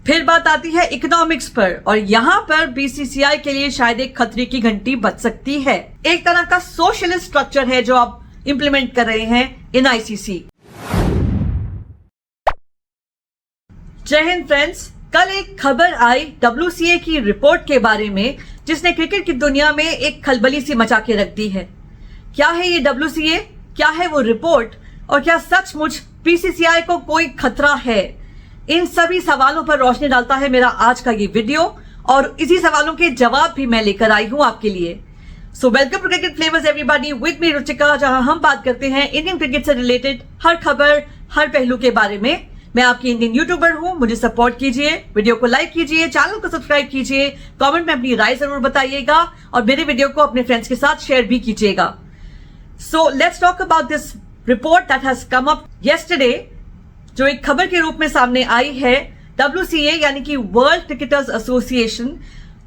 फिर बात आती है इकोनॉमिक्स पर और यहाँ पर बीसीसीआई के लिए शायद एक खतरे की घंटी बज सकती है। एक तरह का सोशलिस्ट स्ट्रक्चर है जो आप इंप्लीमेंट कर रहे हैं इन आईसीसी। जय हिंद फ्रेंड्स, कल एक खबर आई WCA की रिपोर्ट के बारे में जिसने क्रिकेट की दुनिया में एक खलबली सी मचा के रख दी है। क्या है ये WCA, क्या है वो रिपोर्ट और क्या सचमुच बीसीसीआई को कोई खतरा है? इन सभी सवालों पर रोशनी डालता है मेरा आज का ये वीडियो और इसी सवालों के जवाब भी मैं लेकर आई हूं आपके लिए। So welcome to cricket flavours everybody with me Ruchika, जहां हम बात करते हैं इंडियन क्रिकेट से रिलेटेड हर खबर, हर पहलू के बारे में। मैं आपकी इंडियन यूट्यूबर हूं, मुझे सपोर्ट कीजिए, वीडियो को लाइक कीजिए, चैनल को सब्सक्राइब कीजिए, कमेंट में अपनी राय जरूर बताइएगा और मेरे वीडियो को अपने फ्रेंड्स के साथ शेयर भी कीजिएगा। So let's talk about this report that has come up yesterday, जो एक खबर के रूप में सामने आई है। WCA यानी कि वर्ल्ड क्रिकेटर्स एसोसिएशन,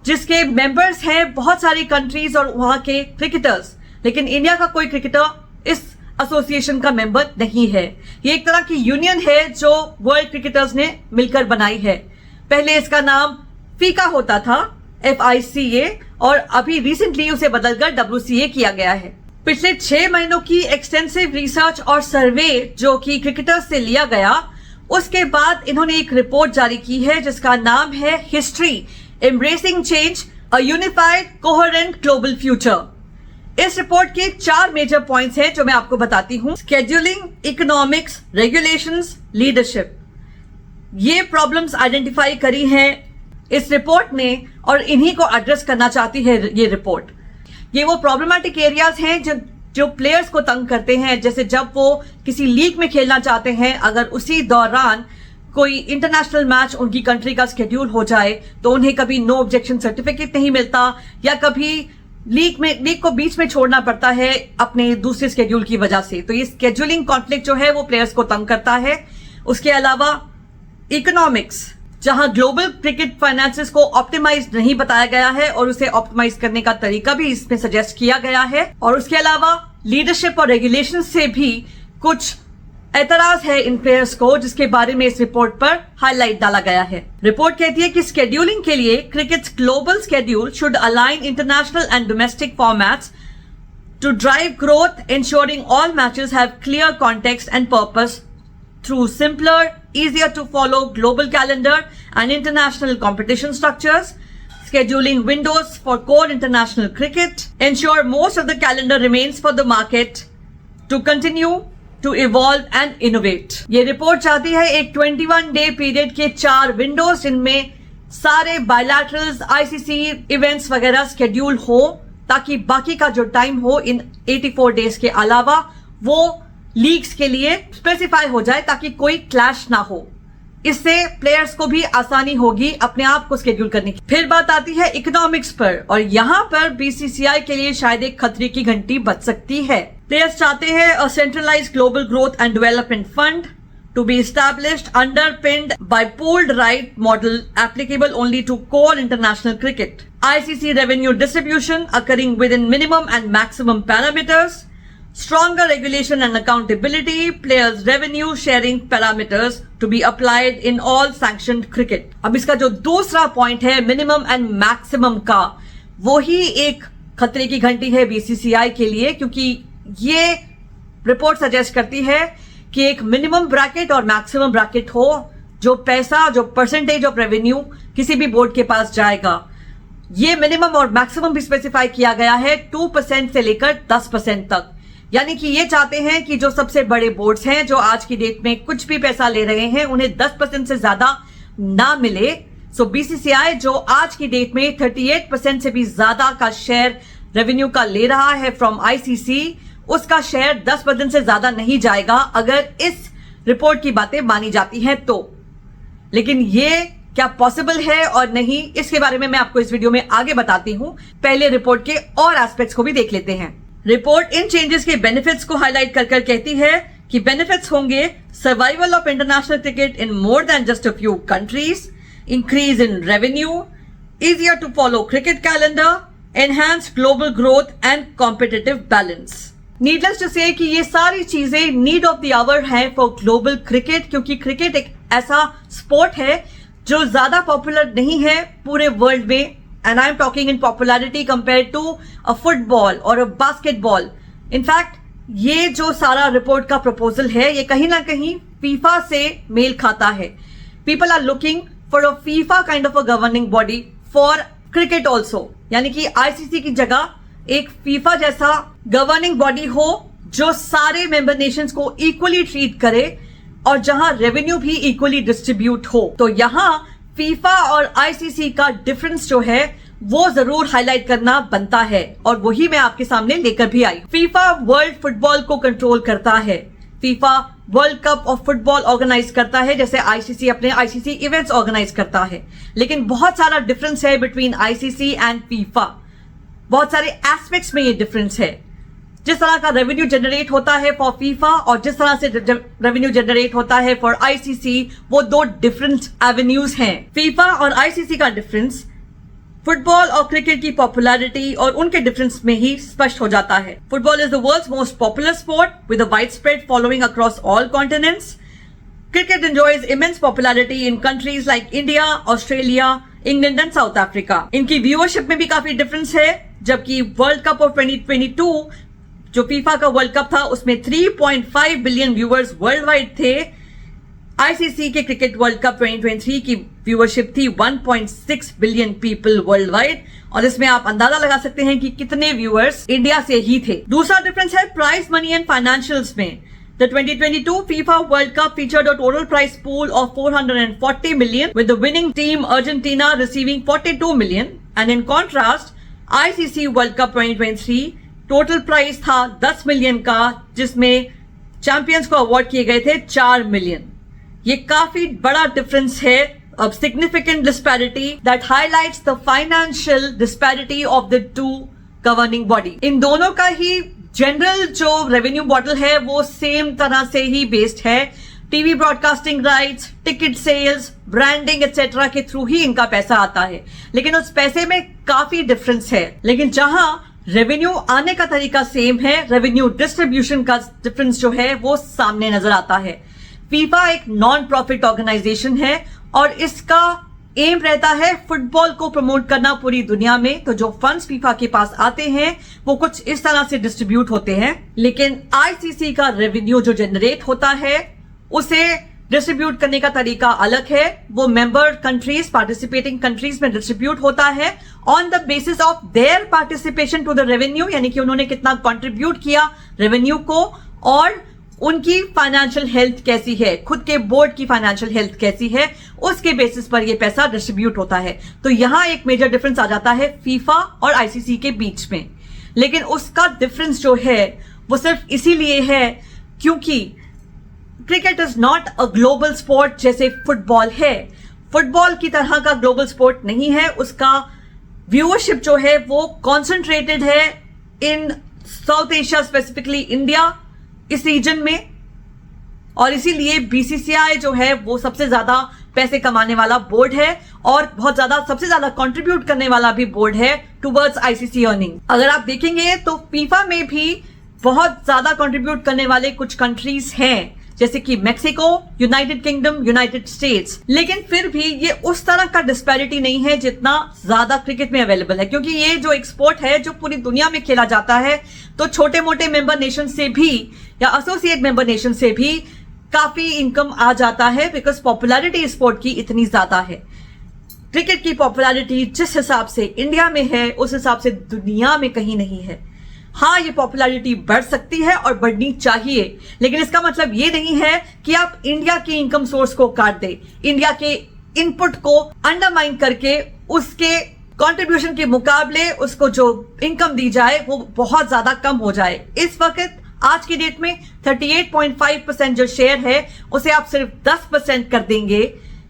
जिसके मेंबर्स हैं बहुत सारी कंट्रीज और वहां के क्रिकेटर्स, लेकिन इंडिया का कोई क्रिकेटर इस एसोसिएशन का मेंबर नहीं है। ये एक तरह की यूनियन है जो वर्ल्ड क्रिकेटर्स ने मिलकर बनाई है। पहले इसका नाम फीका होता था, FICA, और अभी रिसेंटली उसे बदलकर WCA किया गया है। पिछले 6 महीनों की एक्सटेंसिव रिसर्च और सर्वे जो कि क्रिकेटर्स से लिया गया, उसके बाद इन्होंने एक रिपोर्ट जारी की है जिसका नाम है history embracing change, a unified coherent global future. इस रिपोर्ट के 4 मेजर पॉइंट्स हैं जो मैं आपको बताती हूं। Scheduling, economics, regulations, leadership. ये प्रॉब्लम्स आइडेंटिफाई करी हैं इस रिपोर्ट ने और इन्हीं को एड्रेस करना चाहती है ये रिपोर्ट। ये वो प्रॉब्लमेटिक एरियाज हैं जो प्लेयर्स को तंग करते हैं, जैसे जब वो किसी लीग में खेलना चाहते हैं, अगर उसी दौरान कोई इंटरनेशनल मैच उनकी कंट्री का स्केड्यूल हो जाए तो उन्हें कभी नो ऑब्जेक्शन सर्टिफिकेट नहीं मिलता या कभी लीग को बीच में छोड़ना पड़ता है अपने दूसरे स्केड्यूल की वजह से। तो ये स्केड्यूलिंग कॉन्फ्लिक्ट जो है वो प्लेयर्स को तंग करता है। उसके अलावा इकोनॉमिक्स, जहां ग्लोबल क्रिकेट फाइनेंसेस को ऑप्टिमाइज नहीं बताया गया है और उसे ऑप्टिमाइज करने का तरीका भी इसमें सजेस्ट किया गया है। और उसके अलावा लीडरशिप और रेगुलेशन से भी कुछ एतराज है इन प्लेयर्स को, जिसके बारे में इस रिपोर्ट पर हाईलाइट डाला गया है। रिपोर्ट कहती है कि स्केड्यूलिंग के लिए cricket's global schedule should align international and domestic formats to drive growth, ensuring all matches have clear context and purpose through simpler, easier to follow global calendar and international competition structures, scheduling windows for core international cricket, ensure most of the calendar remains for the market to continue to evolve and innovate। ये report चाहती है एक 21 day period के 4 Windows जिनमें सारे bilaterals, ICC events वगैरह schedule हो, ताकि बाकी का जो टाइम हो इन 84 डेज के अलावा वो लीग्स के लिए स्पेसिफाई हो जाए ताकि कोई क्लैश ना हो। इससे प्लेयर्स को भी आसानी होगी अपने आप को स्केड्यूल करने की। फिर बात आती है इकोनॉमिक्स पर और यहाँ पर बीसीसीआई के लिए शायद एक खतरे की घंटी बज सकती है। प्लेयर्स चाहते हैं a centralised global growth and development fund to be established underpinned by pooled right model applicable only to core international cricket. ICC revenue distribution occurring within minimum and maximum parameters. Stronger regulation and accountability, players revenue sharing parameters to be applied in all sanctioned cricket. अब इसका जो दूसरा point है minimum and maximum का, वो ही एक खतरे की घंटी है बीसीसीआई के लिए, क्योंकि ये रिपोर्ट सजेस्ट करती है कि एक मिनिमम ब्रैकेट और मैक्सिमम ब्रैकेट हो, जो पैसा, जो परसेंटेज ऑफ रेवेन्यू किसी भी बोर्ड के पास जाएगा, ये मिनिमम और मैक्सिमम भी स्पेसिफाई किया गया है 2% से लेकर 10% तक। यानी कि ये चाहते हैं कि जो सबसे बड़े बोर्ड्स हैं जो आज की डेट में कुछ भी पैसा ले रहे हैं उन्हें 10% से ज्यादा ना मिले। सो बीसीसीआई जो आज की डेट में 38% से भी ज्यादा का शेयर रेवेन्यू का ले रहा है फ्रॉम ICC, उसका शेयर 10% से ज्यादा नहीं जाएगा अगर इस रिपोर्ट की बातें मानी जाती हैं तो। लेकिन ये क्या पॉसिबल है और नहीं, इसके बारे में मैं आपको इस वीडियो में आगे बताती हूं। पहले रिपोर्ट के और एस्पेक्ट्स को भी देख लेते हैं। रिपोर्ट इन चेंजेस के बेनिफिट्स को हाईलाइट कर कहती है कि बेनिफिट्स होंगे survival of international cricket in more than just a few countries, increase in revenue, easier to follow cricket calendar, enhance global growth and competitive balance. Needless to say कि ये सारी चीजें नीड ऑफ द आवर है for global cricket, क्योंकि cricket एक ऐसा sport है जो ज्यादा पॉपुलर नहीं है पूरे वर्ल्ड में, and I am talking in popularity compare to a football और अ बास्केटबॉल। इनफैक्ट ये जो सारा रिपोर्ट का प्रपोजल है ये कहीं ना कहीं फीफा से मेल खाता है। People are looking for a FIFA kind of a governing body for cricket also, यानी कि आईसीसी की जगह एक फीफा जैसा गवर्निंग बॉडी हो जो सारे मेंबर नेशंस को इक्वली ट्रीट करे और जहां रेवेन्यू भी इक्वली डिस्ट्रीब्यूट हो। तो यहां फीफा और आईसीसी का डिफरेंस जो है वो जरूर हाईलाइट करना बनता है, और वही मैं आपके सामने लेकर भी आई। फीफा वर्ल्ड फुटबॉल को कंट्रोल करता है, FIFA world cup of football organise करता है, जैसे आईसीसी अपने आईसीसी इवेंट्स ऑर्गेनाइज करता है। लेकिन बहुत सारा डिफरेंस है बिटवीन आईसीसी एंड फीफा, बहुत सारे एस्पेक्ट्स में ये डिफरेंस है। जिस तरह का रेवेन्यू जनरेट होता है फॉर फीफा और जिस तरह से रेवेन्यू जनरेट होता है फॉर आईसीसी, वो दो डिफरेंट एवेन्यूज हैं। फीफा और आईसीसी का डिफरेंस फुटबॉल और क्रिकेट की पॉपुलैरिटी और उनके डिफरेंस में ही स्पष्ट हो जाता है। Football is the world's most popular sport with a wide spread following across all continents. Cricket enjoys immense popularity in countries like India, Australia, England and South Africa. इनकी व्यूअरशिप में भी काफी डिफरेंस है, जबकि वर्ल्ड कप ऑफ 2022 जो FIFA का world cup था उसमें 3.5 बिलियन व्यूअर्स वर्ल्ड वाइड थे। आईसीसी के क्रिकेट वर्ल्ड कप 2023 की व्यूअरशिप थी 1.6 बिलियन पीपल वर्ल्ड वाइड, और इसमें आप अंदाजा लगा सकते हैं कि कितने व्यूअर्स इंडिया से ही थे। दूसरा डिफरेंस है प्राइज मनी एंड फाइनेंशियल्स में। The 2022 FIFA World Cup featured a total prize pool of 440 million, with the winning team Argentina receiving 42 million. And in contrast, ICC World Cup 2023 total prize था 10 million का, जिसमें champions को award किए गए थे 4 million. ये काफी बड़ा डिफरेंस है, a significant disparity that highlights the financial disparity of the two governing body. इन दोनों का ही जनरल जो रेवेन्यू मॉडल है वो सेम तरह से ही बेस्ड है। TV broadcasting rights, ticket sales, branding etcetera के थ्रू ही इनका पैसा आता है, लेकिन उस पैसे में काफी डिफरेंस है। लेकिन जहां रेवेन्यू आने का तरीका सेम है, रेवेन्यू डिस्ट्रीब्यूशन का डिफरेंस जो है वो सामने नजर आता है। फीफा एक नॉन प्रॉफिट ऑर्गेनाइजेशन है और इसका एम रहता है फुटबॉल को प्रमोट करना पूरी दुनिया में। तो जो फंड्स फीफा के पास आते हैं वो कुछ इस तरह से डिस्ट्रीब्यूट होते हैं, लेकिन आईसीसी का रेवेन्यू जो जनरेट होता है उसे डिस्ट्रीब्यूट करने का तरीका अलग है। वो मेंबर कंट्रीज, पार्टिसिपेटिंग कंट्रीज में डिस्ट्रीब्यूट होता है on the basis of their participation to the revenue, यानी कि उन्होंने कितना कंट्रीब्यूट किया रेवेन्यू को और उनकी फाइनेंशियल हेल्थ कैसी है, खुद के बोर्ड की फाइनेंशियल हेल्थ कैसी है, उसके बेसिस पर यह पैसा डिस्ट्रीब्यूट होता है। तो यहां एक मेजर डिफरेंस आ जाता है फीफा और आईसीसी के बीच में। लेकिन उसका डिफरेंस जो है वो सिर्फ इसीलिए है क्योंकि cricket is not a global sport जैसे फुटबॉल है। फुटबॉल की तरह का ग्लोबल स्पोर्ट नहीं है। उसका व्यूअरशिप जो है वो कॉन्सेंट्रेटेड है इन साउथ एशिया, स्पेसिफिकली इंडिया, इस रीजन में, और इसीलिए बीसीसीआई जो है वो सबसे ज्यादा पैसे कमाने वाला बोर्ड है और बहुत ज्यादा सबसे ज्यादा कंट्रीब्यूट करने वाला भी बोर्ड है टुवर्ड्स आईसीसी अर्निंग। अगर आप देखेंगे तो फीफा में भी बहुत ज्यादा कंट्रीब्यूट करने वाले कुछ कंट्रीज हैं, जैसे कि Mexico, United kingdom, United states, लेकिन फिर भी ये उस तरह का डिस्पैरिटी नहीं है जितना ज्यादा क्रिकेट में अवेलेबल है, क्योंकि ये जो एक स्पोर्ट है जो पूरी दुनिया में खेला जाता है, तो छोटे मोटे मेंबर नेशन से भी या एसोसिएट मेंबर नेशन से भी काफी इनकम आ जाता है, बिकॉज पॉपुलैरिटी स्पोर्ट की इतनी ज्यादा है। क्रिकेट की पॉपुलैरिटी जिस हिसाब से इंडिया में है उस हिसाब से दुनिया में कहीं नहीं है। हाँ, ये पॉपुलैरिटी बढ़ सकती है और बढ़नी चाहिए, लेकिन इसका मतलब ये नहीं है कि आप इंडिया के इनकम सोर्स को काट दे, इंडिया के इनपुट को अंडरमाइन करके उसके कंट्रीब्यूशन के मुकाबले उसको जो इनकम दी जाए वो बहुत ज्यादा कम हो जाए। इस वक्त आज की डेट में 38.5% जो शेयर है उसे आप सिर्फ 10% कर देंगे,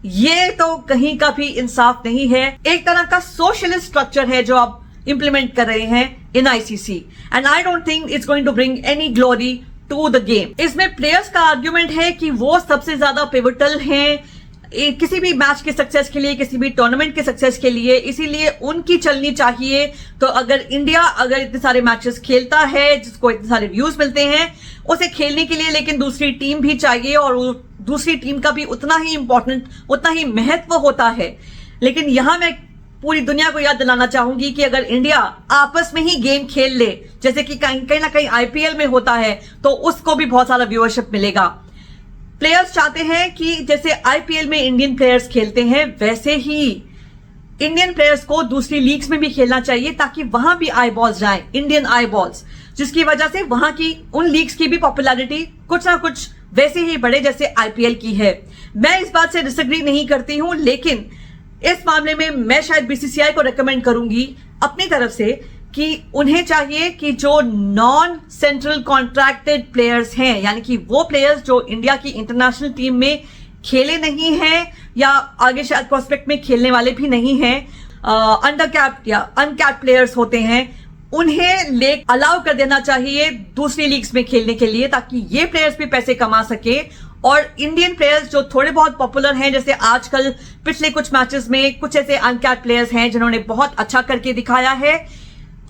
ये तो कहीं का भी इंसाफ नहीं है। एक तरह का सोशलिस्ट स्ट्रक्चर है जो आप इंप्लीमेंट कर रहे हैं in ICC, and I don't think it's going to bring any glory to the game. इसमें प्लेयर्स का आर्ग्यूमेंट है कि वो सबसे ज्यादा पिवटल हैं किसी भी मैच के सक्सेस के लिए, किसी भी टूर्नामेंट के सक्सेस के लिए, इसीलिए उनकी चलनी चाहिए। तो अगर इंडिया इतने सारे मैचेस खेलता है जिसको इतने सारे व्यूज मिलते हैं, उसे खेलने के लिए लेकिन दूसरी टीम भी चाहिए और दूसरी टीम का भी उतना ही इंपॉर्टेंट, उतना ही महत्व होता है। लेकिन यहां मैं पूरी दुनिया को याद दिलाना चाहूंगी कि अगर इंडिया आपस में ही गेम खेल ले, जैसे कि कहीं ना कहीं आईपीएल में होता है, तो उसको भी बहुत सारा व्यूअरशिप मिलेगा। प्लेयर्स चाहते हैं कि जैसे आईपीएल में इंडियन प्लेयर्स खेलते हैं, वैसे ही इंडियन प्लेयर्स को दूसरी लीग्स में भी खेलना चाहिए, ताकि वहां भी आई बॉल्स जाए, इंडियन आई बॉल्स, जिसकी वजह से वहां की उन लीग्स की भी पॉपुलैरिटी कुछ ना कुछ वैसे ही बढ़े जैसे आईपीएल की है। मैं इस बात से डिसएग्री नहीं करती हूं, लेकिन इस मामले में मैं शायद बीसीसीआई को रेकमेंड करूंगी अपनी तरफ से कि उन्हें चाहिए कि जो नॉन सेंट्रल कॉन्ट्रैक्टेड प्लेयर्स हैं, यानी कि वो प्लेयर्स जो इंडिया की इंटरनेशनल टीम में खेले नहीं हैं या आगे शायद प्रोस्पेक्ट में खेलने वाले भी नहीं हैं, अंडर कैप्ड या अनकैप्ड प्लेयर्स होते हैं, उन्हें अलाउ कर देना चाहिए दूसरी लीग्स में खेलने के लिए, ताकि ये प्लेयर्स भी पैसे कमा सके। और इंडियन प्लेयर्स जो थोड़े बहुत पॉपुलर हैं, जैसे आजकल पिछले कुछ मैचेस में कुछ ऐसे अनकैप्ड प्लेयर्स हैं जिन्होंने बहुत अच्छा करके दिखाया है,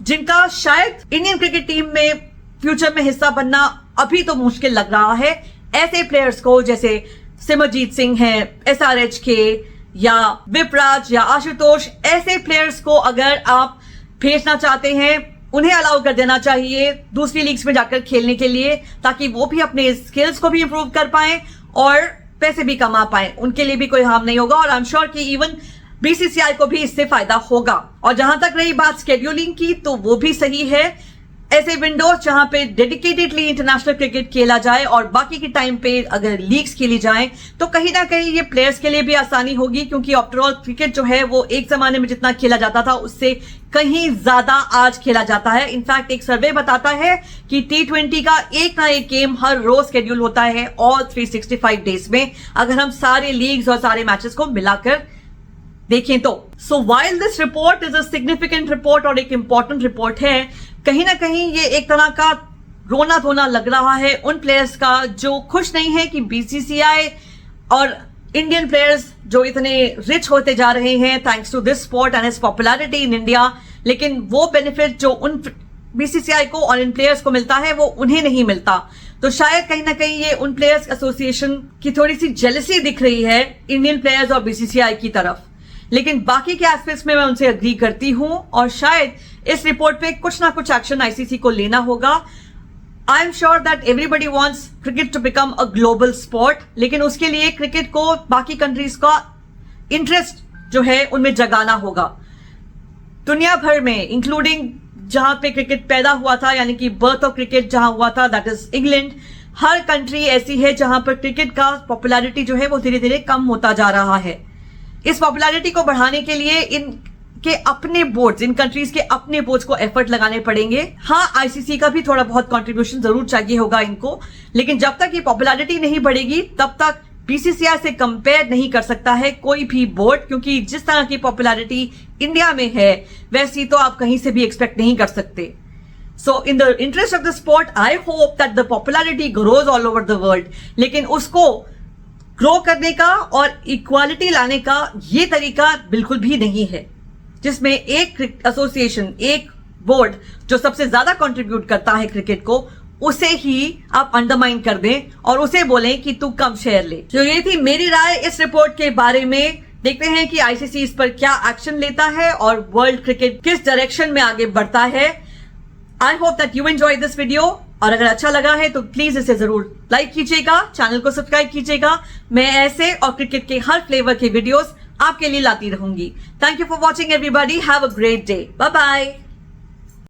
जिनका शायद इंडियन क्रिकेट टीम में फ्यूचर में हिस्सा बनना अभी तो मुश्किल लग रहा है। ऐसे प्लेयर्स को जैसे सिमरजीत सिंह है, SRH के या विपराज या आशुतोष, ऐसे प्लेयर्स को अगर आप भेजना चाहते हैं, उन्हें अलाउ कर देना चाहिए दूसरी लीग्स में जाकर खेलने के लिए, ताकि वो भी अपने स्किल्स को भी इंप्रूव कर पाएं और पैसे भी कमा पाएं। उनके लिए भी कोई हार्म नहीं होगा और आई एम श्योर कि इवन बीसीसीआई को भी इससे फायदा होगा। और जहां तक रही बात शेड्यूलिंग की, तो वो भी सही है। ऐसे विंडोज जहां पे डेडिकेटेडली इंटरनेशनल क्रिकेट खेला जाए और बाकी के टाइम पे अगर लीग्स खेली जाए, तो कहीं ना कहीं ये प्लेयर्स के लिए भी आसानी होगी, क्योंकि आफ्टरऑल क्रिकेट जो है वो एक जमाने में जितना खेला जाता था उससे कहीं ज्यादा आज खेला जाता है। इनफैक्ट एक सर्वे बताता है कि T20 का एक ना एक गेम हर रोज शेड्यूल होता है ऑल 365 डेज में, अगर हम सारे लीग्स और सारे मैचेस को मिलाकर देखें तो। So while this report is a significant report और एक इंपॉर्टेंट रिपोर्ट है, कहीं ना कहीं ये एक तरह का रोना धोना लग रहा है उन प्लेयर्स का जो खुश नहीं है कि बीसीसीआई और इंडियन प्लेयर्स जो इतने रिच होते जा रहे हैं thanks to this sport and its popularity in India, लेकिन वो बेनिफिट जो उन बीसीसीआई को और इन प्लेयर्स को मिलता है वो उन्हें नहीं मिलता। तो शायद कहीं ना कहीं ये उन प्लेयर्स एसोसिएशन की थोड़ी सी जेलसी दिख रही है इंडियन प्लेयर्स और बीसीसीआई की तरफ। लेकिन बाकी के एस्पेक्ट्स में मैं उनसे अग्री करती हूं और शायद इस रिपोर्ट पे कुछ ना कुछ एक्शन आईसीसी को लेना होगा। I am sure that everybody wants cricket to become a global sport, लेकिन उसके लिए क्रिकेट को बाकी कंट्रीज का इंटरेस्ट जो है उनमें जगाना होगा। दुनिया भर में इंक्लूडिंग जहां पे क्रिकेट पैदा हुआ था, यानी कि बर्थ ऑफ क्रिकेट जहां हुआ था, that is England, her country ऐसी है जहां पर क्रिकेट का पॉपुलैरिटी जो है वो धीरे धीरे कम होता जा रहा है। इस पॉपुलैरिटी को बढ़ाने के लिए इनके अपने बोर्ड्स, इन कंट्रीज के अपने बोर्ड्स को एफर्ट लगाने पड़ेंगे। हाँ, आईसीसी का भी थोड़ा बहुत कंट्रीब्यूशन जरूर चाहिए होगा इनको, लेकिन जब तक ये पॉपुलैरिटी नहीं बढ़ेगी तब तक बीसीसीआई से कंपेयर नहीं कर सकता है कोई भी बोर्ड, क्योंकि जिस तरह की पॉपुलैरिटी इंडिया में है वैसी तो आप कहीं से भी एक्सपेक्ट नहीं कर सकते। So in the interest of the sport I hope that the popularity grows all over the world, लेकिन उसको ग्रो करने का और इक्वालिटी लाने का ये तरीका बिल्कुल भी नहीं है जिसमें एक एसोसिएशन, एक बोर्ड जो सबसे ज्यादा कंट्रीब्यूट करता है क्रिकेट को, उसे ही आप अंडरमाइन कर दें और उसे बोलें कि तू कम शेयर ले। तो ये थी मेरी राय इस रिपोर्ट के बारे में। देखते हैं कि आईसीसी इस पर क्या एक्शन लेता है और वर्ल्ड क्रिकेट किस डायरेक्शन में आगे बढ़ता है। आई hope that you enjoy this video, और अगर अच्छा लगा है तो प्लीज इसे जरूर लाइक कीजिएगा, चैनल को सब्सक्राइब कीजिएगा। मैं ऐसे और क्रिकेट के हर फ्लेवर के वीडियोस आपके लिए लाती रहूंगी। Thank you for watching everybody, have a great day, bye bye.